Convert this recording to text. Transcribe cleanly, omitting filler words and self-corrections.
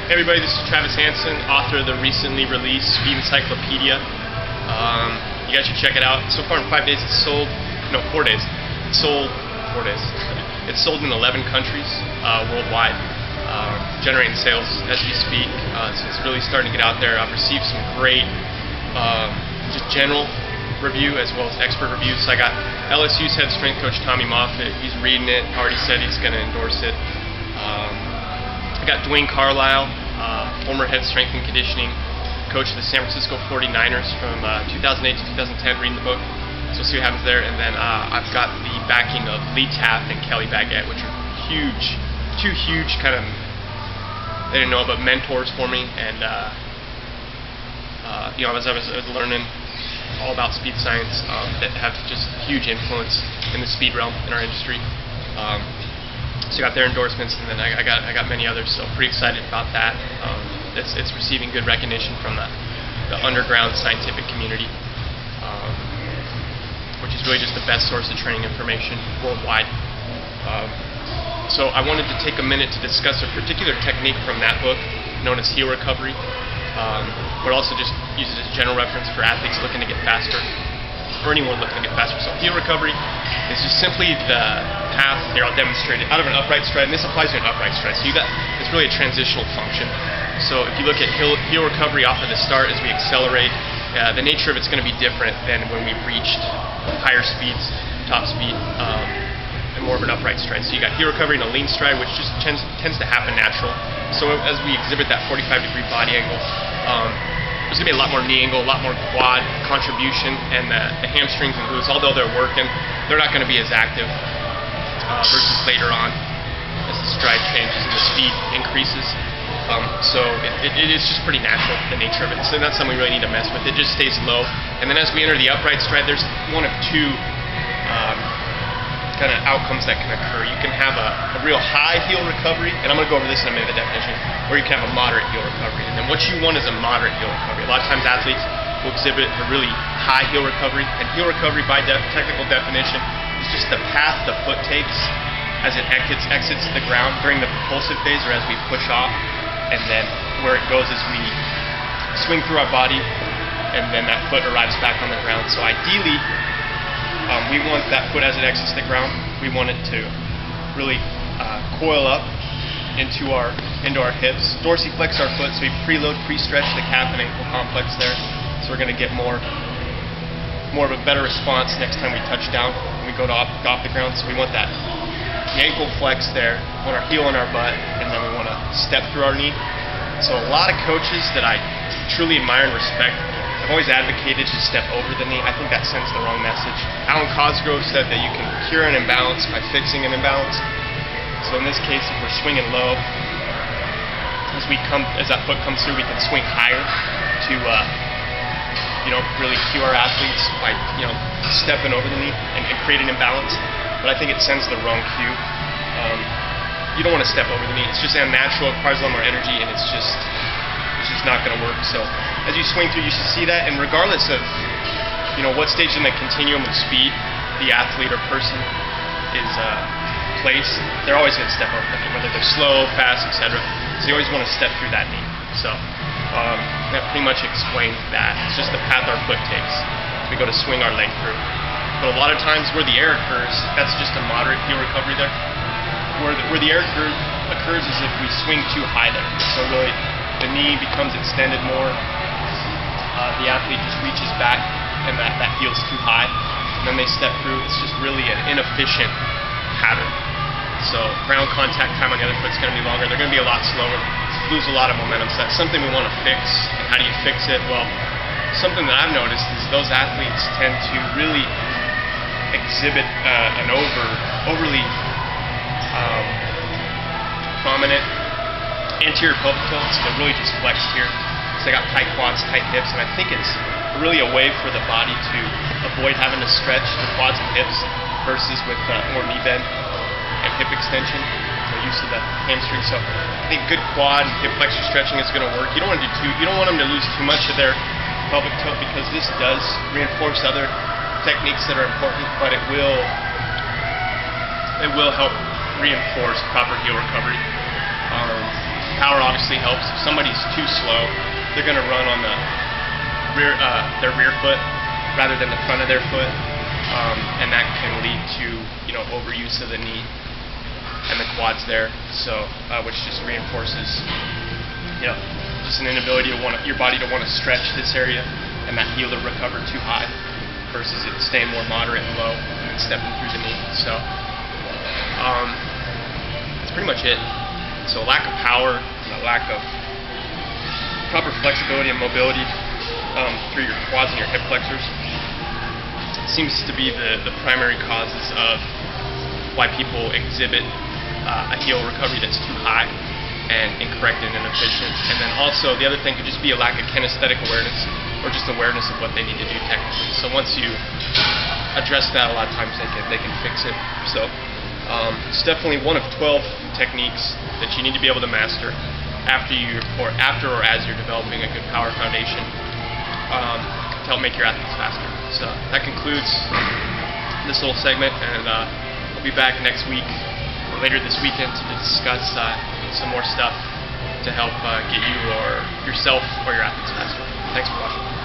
Everybody, this is Travis Hansen, author of the recently released Speed Encyclopedia. You guys should check it out. So far in 5 days it's sold, no, 4 days. It's sold 4 days. It's sold in 11 countries worldwide, generating sales as we speak. So it's really starting to get out there. I've received some great just general review as well as expert reviews. So I got LSU's head strength coach Tommy Moffitt. He's reading it, already said he's going to endorse it. I got Dwayne Carlisle, former head strength and conditioning coach of the San Francisco 49ers from 2008 to 2010, reading the book. So we'll see what happens there. And then I've got the backing of Lee Taft and Kelly Baggett, which are huge, two huge kind of, they didn't know, but mentors for me. And as I was learning all about speed science, that have just huge influence in the speed realm in our industry. So I got their endorsements, and then I got many others. So pretty excited about that. It's receiving good recognition from the underground scientific community, which is really just the best source of training information worldwide. So I wanted to take a minute to discuss a particular technique from that book known as heel recovery, but also just use it as a general reference for athletes looking to get faster, or anyone looking to get faster. So heel recovery is just simply the path, here I'll demonstrate it, out of an upright stride, and this applies to an upright stride. So it's really a transitional function. So if you look at heel recovery off of the start as we accelerate, the nature of it's going to be different than when we've reached higher speeds, top speed, and more of an upright stride. So you got heel recovery in a lean stride, which just tends to happen natural. So as we exhibit that 45-degree body angle, there's going to be a lot more knee angle, a lot more quad contribution, and the hamstrings and glutes, although they're working, they're not going to be as active versus later on as the stride changes and the speed increases. So it is just pretty natural, the nature of it. So that's something we really need to mess with. It just stays low. And then as we enter the upright stride, there's one of two kind of outcomes that can occur. You can have a real high heel recovery, and I'm going to go over this in a minute, the definition, or you can have a moderate heel recovery. And then what you want is a moderate heel recovery. A lot of times athletes will exhibit a really high heel recovery, and heel recovery by technical definition is just the path the foot takes as it exits the ground during the propulsive phase or as we push off, and then where it goes as we swing through our body, and then that foot arrives back on the ground. So ideally, we want that foot as it exits the ground, we want it to really coil up into our hips, dorsiflex our foot, so we preload, pre-stretch the calf and ankle complex there. So we're going to get more of a better response next time we touch down when we go off the ground. So we want the ankle flex there, we want our heel on our butt, and then we want to step through our knee. So a lot of coaches that I truly admire and respect, I've always advocated to step over the knee. I think that sends the wrong message. Alwyn Cosgrove said that you can cure an imbalance by fixing an imbalance. So in this case, if we're swinging low, as that foot comes through, we can swing higher to really cue our athletes by stepping over the knee and create an imbalance. But I think it sends the wrong cue. You don't want to step over the knee. It's just unnatural. It requires a lot more energy, and it's just not going to work. So as you swing through, you should see that. And regardless of what stage in the continuum of speed the athlete or person is placed, they're always going to step over the knee, whether they're slow, fast, etc. So you always want to step through that knee. So that pretty much explains that. It's just the path our foot takes. We go to swing our leg through. But a lot of times where the air occurs, that's just a moderate heel recovery there. Where the air occurs is if we swing too high there. So really, the knee becomes extended more. The athlete just reaches back, and that heel's too high. And then they step through. It's just really an inefficient pattern. So ground contact time on the other foot's going to be longer. They're going to be a lot slower. Lose a lot of momentum. So that's something we want to fix. And how do you fix it? Well, something that I've noticed is those athletes tend to really exhibit an overly prominent anterior pelvic tilt, so they're really just flexed here. So they got tight quads, tight hips, and I think it's really a way for the body to avoid having to stretch the quads and hips versus with more knee bend and hip extension, use of the hamstring. So I think good quad and hip flexor stretching is going to work. You don't want them to lose too much of their pelvic tilt, because this does reinforce other techniques that are important, but it will help reinforce proper heel recovery. Power obviously helps. If somebody's too slow, they're going to run on the their rear foot rather than the front of their foot, and that can lead to overuse of the knee and the quads there. So which just reinforces just an inability to your body to want to stretch this area and that heel to recover too high versus it staying more moderate and low and then stepping through the knee. So that's pretty much it. So lack of power and a lack of proper flexibility and mobility through your quads and your hip flexors seems to be the primary causes of why people exhibit a heel recovery that's too high and incorrect and inefficient. And then also the other thing could just be a lack of kinesthetic awareness or just awareness of what they need to do technically. So once you address that, a lot of times they can fix it. So it's definitely one of 12 techniques that you need to be able to master after or as you're developing a good power foundation to help make your athletes faster. So that concludes this little segment, and I'll be back next week or later this weekend to discuss some more stuff to help get you or yourself or your athletes faster. Thanks for watching.